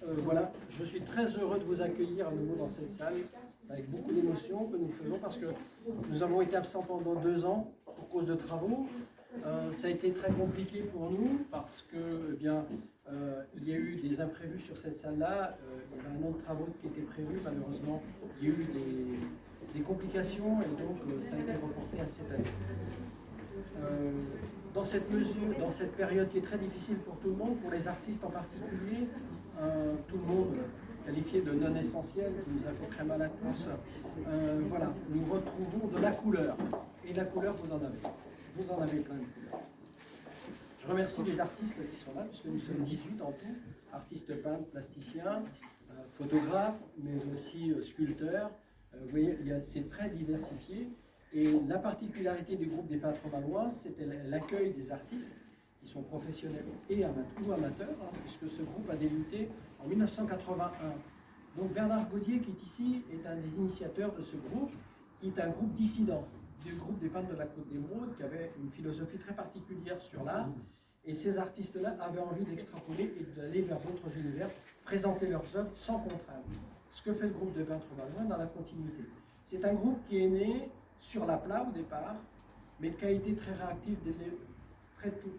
Voilà, je suis très heureux de vous accueillir à nouveau dans cette salle, avec beaucoup d'émotion que nous faisons, parce que nous avons été absents pendant 2 ans pour cause de travaux. Ça a été très compliqué pour nous, parce que, eh bien, il y a eu des imprévus sur cette salle-là. Il y avait un an de travaux qui était prévu, malheureusement, il y a eu des complications, et donc ça a été reporté à cette année. Dans cette mesure, dans cette période qui est très difficile pour tout le monde, pour les artistes en particulier, tout le monde qualifié de non essentiel, qui nous a fait très mal à tous, voilà, nous retrouvons de la couleur. Et la couleur, vous en avez. Vous en avez plein de couleurs. Je remercie les artistes qui sont là, puisque nous sommes 18 en tout, artistes peintres, plasticiens, photographes, mais aussi sculpteurs. Vous voyez, c'est très diversifié. Et la particularité du groupe des peintres valois, c'était l'accueil des artistes qui sont professionnels et amateurs, puisque ce groupe a débuté en 1981. Donc Bernard Gaudier, qui est ici, est un des initiateurs de ce groupe, qui est un groupe dissident du groupe des peintres de la Côte d'Émeraude, qui avait une philosophie très particulière sur l'art. Et ces artistes-là avaient envie d'extrapoler et d'aller vers d'autres univers, présenter leurs œuvres sans contrainte. Ce que fait le groupe de peintres valois dans la continuité. C'est un groupe qui est né sur la plat au départ, mais qui a été très réactif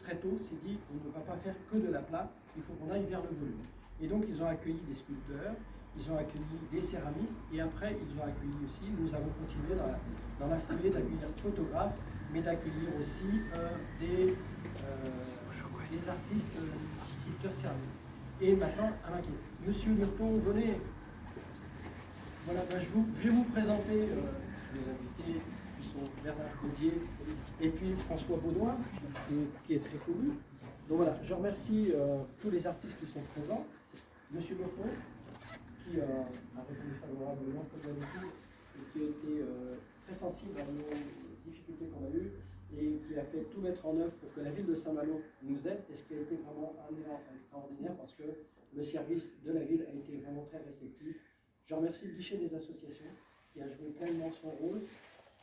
très tôt, s'est dit on ne va pas faire que de la plat, il faut qu'on aille vers le volume. Et donc ils ont accueilli des sculpteurs, ils ont accueilli des céramistes, et après ils ont accueilli aussi, nous avons continué dans la foulée d'accueillir des photographes, mais d'accueillir aussi des artistes sculpteurs céramistes. Et maintenant, à ma question. Monsieur Murton, venez. Voilà, ben, je vais vous présenter les invités qui sont Bernard Gaudier et puis François Baudouin, qui est très connu. Donc voilà, je remercie tous les artistes qui sont présents. Monsieur Murton, qui a répondu favorablement comme d'habitude et qui a été très sensible à nos difficultés qu'on a eues et qui a fait tout mettre en œuvre pour que la ville de Saint-Malo nous aide, et ce qui a été vraiment un élan extraordinaire parce que le service de la ville a été vraiment très réceptif. Je remercie le guichet des associations qui a joué pleinement son rôle,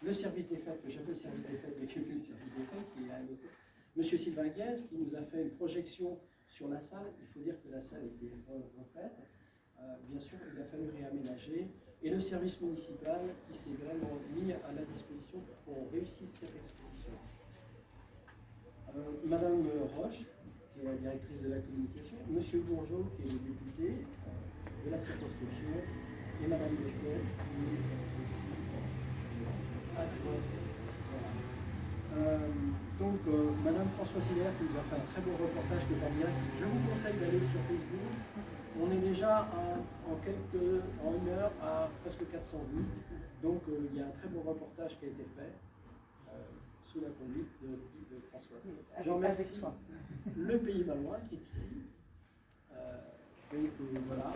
le service des fêtes, que j'appelle le service des fêtes, mais qui est plus le service des fêtes, qui est à côté. Monsieur Sylvain Guez, qui nous a fait une projection sur la salle. Il faut dire que la salle était refaite. Bien sûr, il a fallu réaménager. Et le service municipal qui s'est vraiment mis à la disposition pour qu'on réussisse cette exposition. Madame Roche, qui est la directrice de la communication, Monsieur Bourgeot, qui est le député de la circonscription, et Madame Desclès, qui est aussi adjointe. Voilà. Madame Françoise Hilaire, qui nous a fait un très beau reportage de Pamela. Je vous conseille d'aller sur Facebook. On est déjà en 1 heure à presque 400 vues. Donc il y a un très beau reportage qui a été fait sous la conduite de François. J'en remercie le Pays Valois qui est ici. Voilà,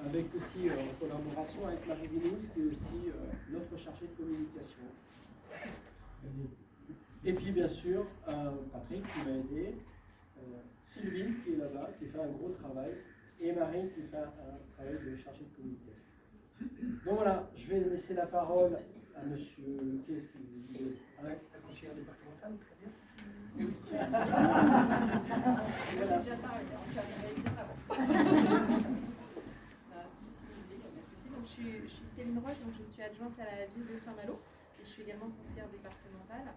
avec aussi en collaboration avec Marie Guinous, qui est aussi notre chargée de communication. Et puis bien sûr, Patrick qui m'a aidé, Sylvie qui est là-bas, qui fait un gros travail, et Marie qui fait un travail de chargée de communication. Donc voilà, je vais laisser la parole à monsieur, qu'est-ce que vous disiez, à la conseillère départementale, très bien. Oui. Voilà. J'ai déjà parlé, je suis Céline Roche, donc je suis adjointe à la ville de Saint-Malo et je suis également conseillère départementale.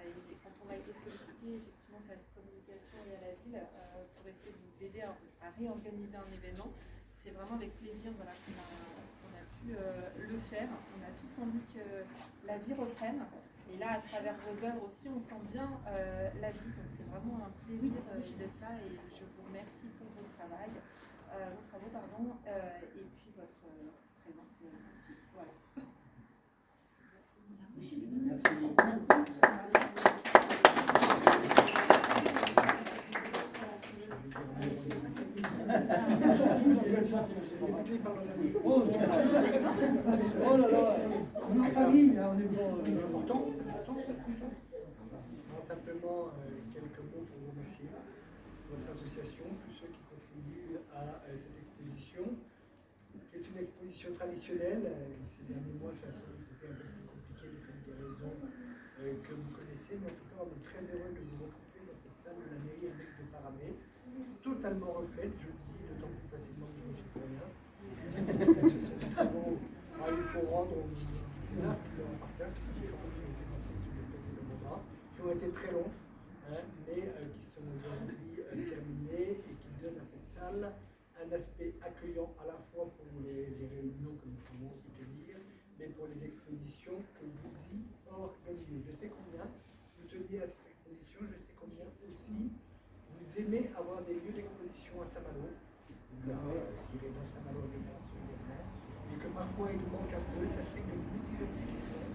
Et quand on a été sollicité effectivement sur la communication et à la ville pour essayer d'aider à réorganiser un événement, c'est vraiment avec plaisir qu'on a pu le faire. On a tous envie que la vie reprenne. Et là, à travers vos œuvres aussi, on sent bien la vie. Donc c'est vraiment un plaisir d'être là et je vous remercie pour vos travaux, et puis votre présence ici. Voilà. Merci beaucoup. Oh là là, on est en famille, on est important. Simplement quelques mots pour vous remercier, votre association, tous ceux qui contribuent à cette exposition, qui est une exposition traditionnelle. Ces derniers mois, ça a été un peu plus compliqué du fait des raisons que vous connaissez, mais en tout cas, on est très heureux de vous retrouver dans cette salle de la mairie avec de Paramé, totalement refaite, je le dis, d'autant plus facilement salle un aspect accueillant à la fois pour les réunions que nous pouvons y tenir, mais pour les expositions que vous y organisez. Je sais combien vous teniez à cette exposition, je sais combien aussi vous aimez avoir des lieux d'exposition à Saint-Malo. Vous avez, je dirais, dans Saint-Malo Génération également, et que parfois il manque un peu. Sachez que nous y réfléchissons.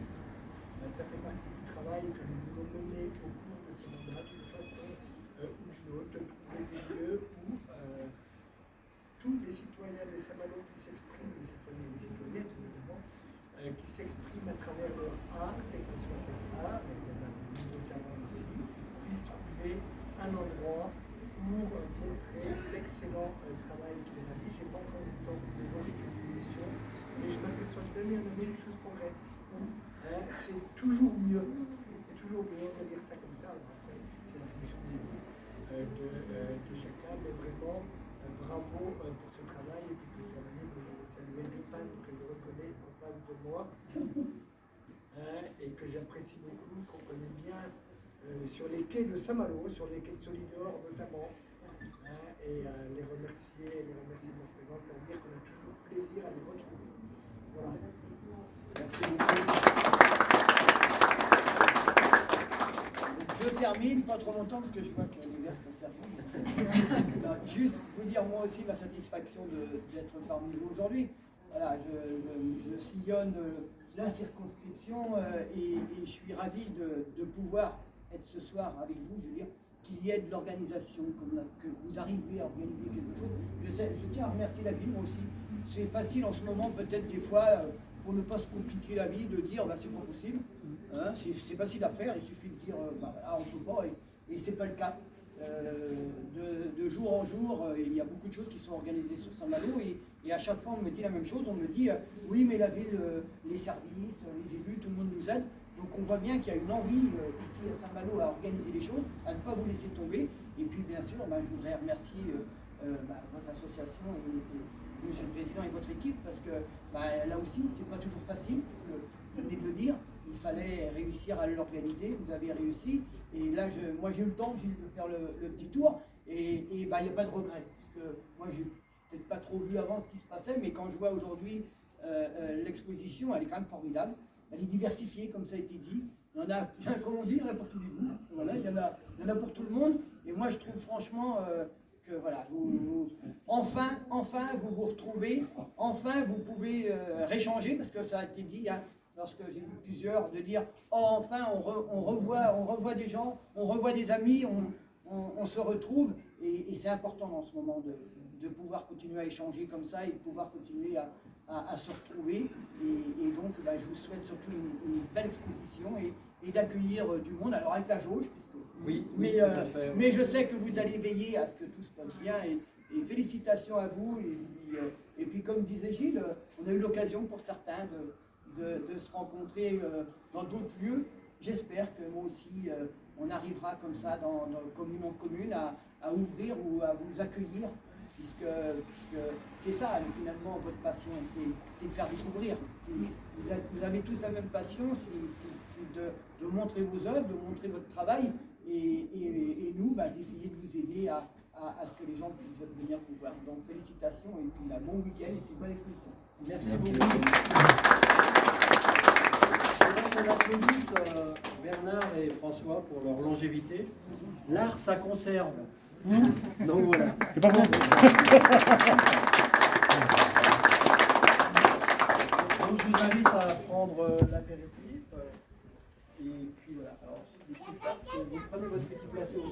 Ça fait partie du travail que nous voulons mener au cours de ce mandat, d'une façon ou d'une autre, de trouver des lieux où tous les citoyens de Saint-Malo qui s'expriment, les citoyens et les citoyennes, évidemment, qui s'expriment à travers leur art, quel que soit cet art, il y en a notamment ici, puissent trouver un endroit pour montrer l'excellent travail qu'il réalise. Je n'ai pas encore eu le temps de voir les expositions, mais je m'aperçois que d'année en année, les choses progressent. C'est toujours mieux. C'est toujours mieux de dire ça comme ça. Alors après, c'est la fonction de chacun, mais vraiment, bravo pour ce travail. Et puis pour terminer, vous avez salué deux peintres que je reconnais en face de moi et que j'apprécie beaucoup, qu'on connaît bien sur les quais de Saint-Malo, sur les quais de Solidor notamment, et les remercier de leur présence, leur dire qu'on a toujours plaisir à les retrouver. Voilà. Merci beaucoup. Je termine, pas trop longtemps, parce que je vois que l'hiver ça sert. Juste vous dire moi aussi ma satisfaction d'être parmi vous aujourd'hui. Voilà, je sillonne la circonscription et je suis ravi de pouvoir être ce soir avec vous, je veux dire, qu'il y ait de l'organisation, que vous arriviez à organiser quelque chose. Je tiens à remercier la ville, moi aussi. C'est facile en ce moment, peut-être des fois, pour ne pas se compliquer la vie, de dire c'est pas possible. Hein, c'est facile à faire, il suffit de dire on ne peut pas, et c'est pas le cas. De jour en jour, il y a beaucoup de choses qui sont organisées sur Saint-Malo, et à chaque fois on me dit la même chose, on me dit oui mais la ville, les services, les élus, tout le monde nous aide. Donc on voit bien qu'il y a une envie ici à Saint-Malo à organiser les choses, à ne pas vous laisser tomber. Et puis bien sûr, je voudrais remercier votre association et Monsieur le Président et votre équipe, parce que là aussi, c'est pas toujours facile, parce que vous venez de le dire, il fallait réussir à l'organiser, vous avez réussi. Et là, moi j'ai eu le temps de faire le petit tour, et il n'y a pas de regret. Parce que moi j'ai peut-être pas trop vu avant ce qui se passait, mais quand je vois aujourd'hui l'exposition, elle est quand même formidable. Elle est diversifiée, comme ça a été dit. Il y en a, comme on dit, il y en a pour tous les goûts. Voilà, il y en a pour tout le monde. Et moi, je trouve franchement que voilà, enfin, vous vous retrouvez. Enfin, vous pouvez réchanger, parce que ça a été dit, lorsque j'ai vu plusieurs, de dire enfin, on revoit des gens, on revoit des amis, on se retrouve. Et c'est important dans ce moment de pouvoir continuer à échanger comme ça et de pouvoir continuer à se retrouver. Et donc, je vous souhaite surtout une belle exposition et d'accueillir du monde, alors avec la jauge, Oui, mais, tout à fait. mais je sais que vous allez veiller à ce que tout se passe bien, et félicitations à vous. Et puis, comme disait Gilles, on a eu l'occasion pour certains de se rencontrer dans d'autres lieux. J'espère que moi aussi, on arrivera comme ça, dans commune en commune, à ouvrir ou à vous accueillir, puisque c'est ça finalement votre passion, c'est de faire découvrir. Vous avez tous la même passion, c'est de montrer vos œuvres, de montrer votre travail, et nous d'essayer de vous aider à ce que les gens puissent venir vous voir. Donc félicitations, et puis bon week-end et puis bonne exposition. Merci beaucoup. On applaudisse Bernard et François pour leur longévité. L'art, ça conserve. Donc voilà. C'est pas bon. Donc je vous invite à prendre l'apéritif. Et puis voilà. Alors, vous prenez votre petit plateau.